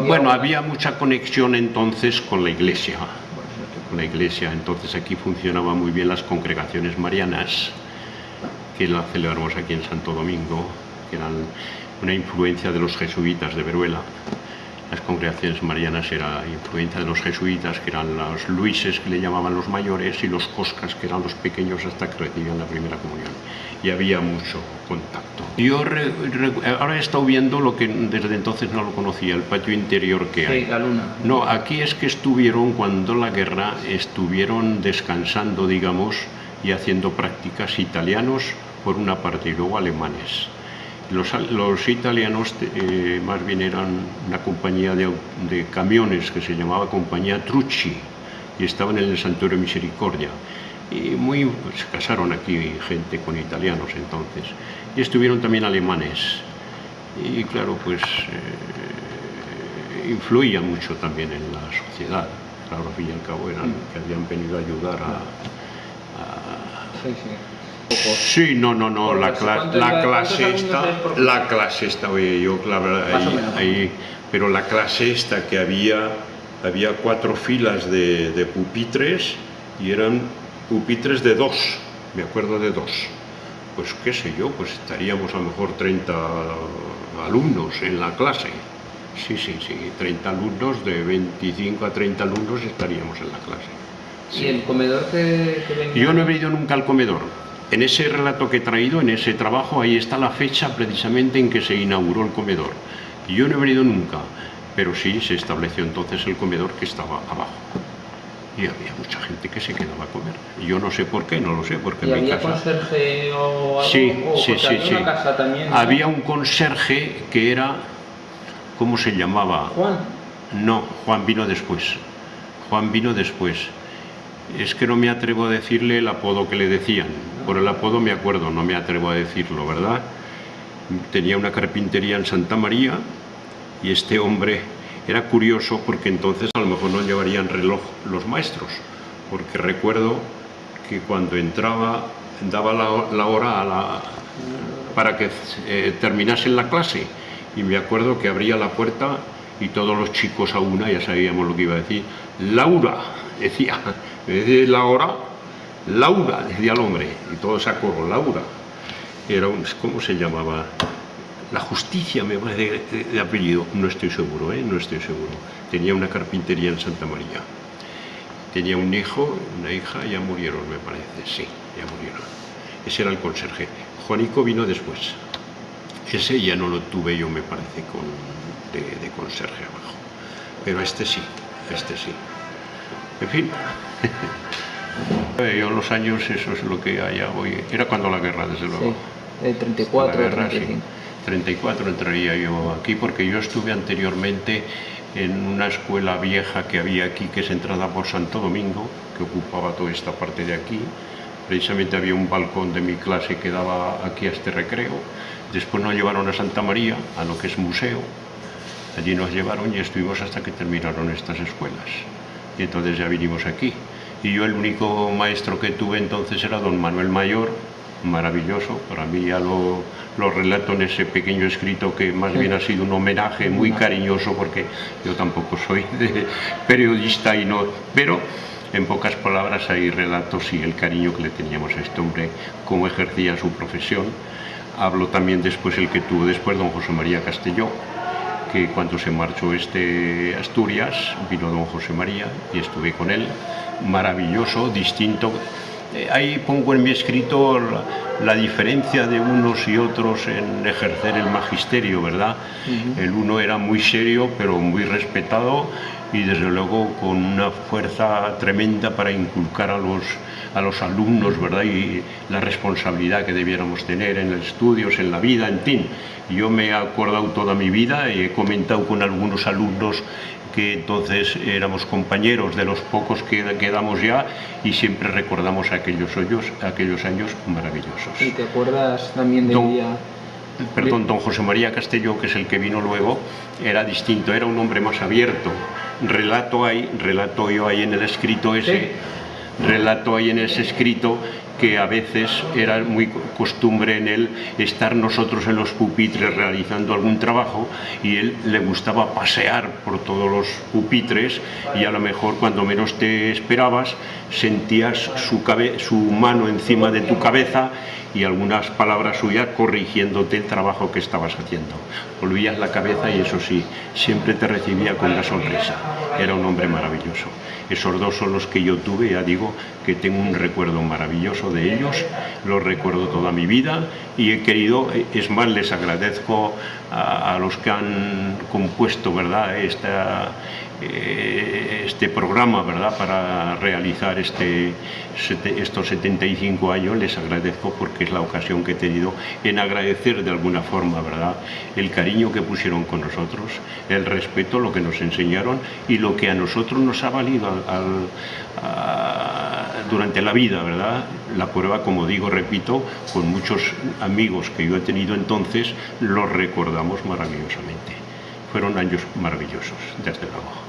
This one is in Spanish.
Bueno, había mucha conexión entonces con la iglesia. Con la iglesia, entonces aquí funcionaban muy bien las congregaciones marianas, que las celebramos aquí en Santo Domingo, que eran una influencia de los jesuitas de Veruela. Las congregaciones marianas era influencia de los jesuitas, que eran los Luises, que le llamaban los mayores, y los Coscas, que eran los pequeños hasta que recibían la primera comunión. Y había mucho contacto. Yo ahora he estado viendo lo que desde entonces no lo conocía, el patio interior que hay. Sí, la luna. No, aquí es que estuvieron, cuando la guerra, estuvieron descansando, digamos, y haciendo prácticas italianos por una parte y luego alemanes. Los italianos más bien eran una compañía de camiones que se llamaba Compañía Trucci y estaban en el Santuario Misericordia. Y se casaron aquí gente con italianos entonces. Y estuvieron también alemanes. Y claro, pues influía mucho también en la sociedad. Claro, al fin y al cabo eran que habían venido a ayudar a... Sí, sí. Sí, no, la clase esta, oye, yo claro, ahí, pero la clase esta que había 4 filas de pupitres y eran pupitres de 2, me acuerdo de 2, pues qué sé yo, pues estaríamos a lo mejor 30 alumnos en la clase, sí, 30 alumnos, de 25 a 30 alumnos estaríamos en la clase. Sí. ¿Y el comedor que venía? Yo no he ido nunca al comedor. En ese relato que he traído, en ese trabajo, ahí está la fecha precisamente en que se inauguró el comedor. Yo no he venido nunca, pero sí se estableció entonces el comedor que estaba abajo. Y había mucha gente que se quedaba a comer. Yo no sé por qué, no lo sé, porque ¿Y en mi había casa... conserje o algo? Sí. Una casa también, ¿no? Había un conserje que era... ¿Cómo se llamaba? ¿Juan? No, Juan vino después. Es que no me atrevo a decirle el apodo que le decían. Por el apodo me acuerdo, no me atrevo a decirlo, ¿verdad? Tenía una carpintería en Santa María y este hombre era curioso porque entonces a lo mejor no llevarían reloj los maestros, porque recuerdo que cuando entraba daba la hora para que terminasen la clase y me acuerdo que abría la puerta y todos los chicos a una ya sabíamos lo que iba a decir. Laura, decía. En vez de la hora, Laura, decía el hombre, y todos a coro, Laura. Era ¿cómo se llamaba? La Justicia, me parece, de apellido, no estoy seguro, no estoy seguro. Tenía una carpintería en Santa María. Tenía un hijo, una hija, ya murieron, me parece, sí, ya murieron. Ese era el conserje. Juanico vino después. Ese ya no lo tuve yo, me parece, de conserje abajo. Pero este sí. En fin. Yo los años, eso es lo que hay hoy. Era cuando la guerra, desde luego. Sí, 34, la guerra, 35. Sí. 34 entraría yo aquí, porque yo estuve anteriormente en una escuela vieja que había aquí, que es entrada por Santo Domingo, que ocupaba toda esta parte de aquí. Precisamente había un balcón de mi clase que daba aquí a este recreo. Después nos llevaron a Santa María, a lo que es museo. Allí nos llevaron y estuvimos hasta que terminaron estas escuelas. Y entonces ya vinimos aquí. Y yo el único maestro que tuve entonces era don Manuel Mayor, maravilloso. Para mí ya lo relato en ese pequeño escrito que más bien ha sido un homenaje muy cariñoso, porque yo tampoco soy periodista y no... Pero en pocas palabras hay relatos y el cariño que le teníamos a este hombre, cómo ejercía su profesión. Hablo también después el que tuvo después don José María Castelló, que cuando se marchó Asturias, vino don José María y estuve con él, maravilloso, distinto. Ahí pongo en mi escrito la diferencia de unos y otros en ejercer el magisterio, ¿verdad? El uno era muy serio, pero muy respetado y desde luego con una fuerza tremenda para inculcar a los alumnos, ¿verdad? Y la responsabilidad que debiéramos tener en los estudios, en la vida, en fin. Yo me he acordado toda mi vida y he comentado con algunos alumnos que entonces éramos compañeros de los pocos que quedamos ya y siempre recordamos aquellos años maravillosos. ¿Y te acuerdas también del día? Perdón, don José María Castelló, que es el que vino luego, era distinto, era un hombre más abierto. Relato yo ahí en el escrito ese, relato ahí en ese escrito que a veces era muy costumbre en él estar nosotros en los pupitres realizando algún trabajo y él le gustaba pasear por todos los pupitres y a lo mejor cuando menos te esperabas sentías su mano encima de tu cabeza y algunas palabras suyas corrigiéndote el trabajo que estabas haciendo. Volvías la cabeza y eso sí, siempre te recibía con una sonrisa. Era un hombre maravilloso. Esos dos son los que yo tuve, ya digo, que tengo un recuerdo maravilloso de ellos, los recuerdo toda mi vida y he querido, es más, les agradezco a los que han compuesto, ¿verdad?, este programa, ¿verdad?, para realizar estos 75 años, les agradezco porque es la ocasión que he tenido en agradecer de alguna forma, ¿verdad?, el cariño que pusieron con nosotros, el respeto, lo que nos enseñaron y lo que a nosotros nos ha valido durante la vida, ¿verdad? La prueba, como digo, repito, con muchos amigos que yo he tenido entonces, los recordamos maravillosamente. Fueron años maravillosos, desde luego.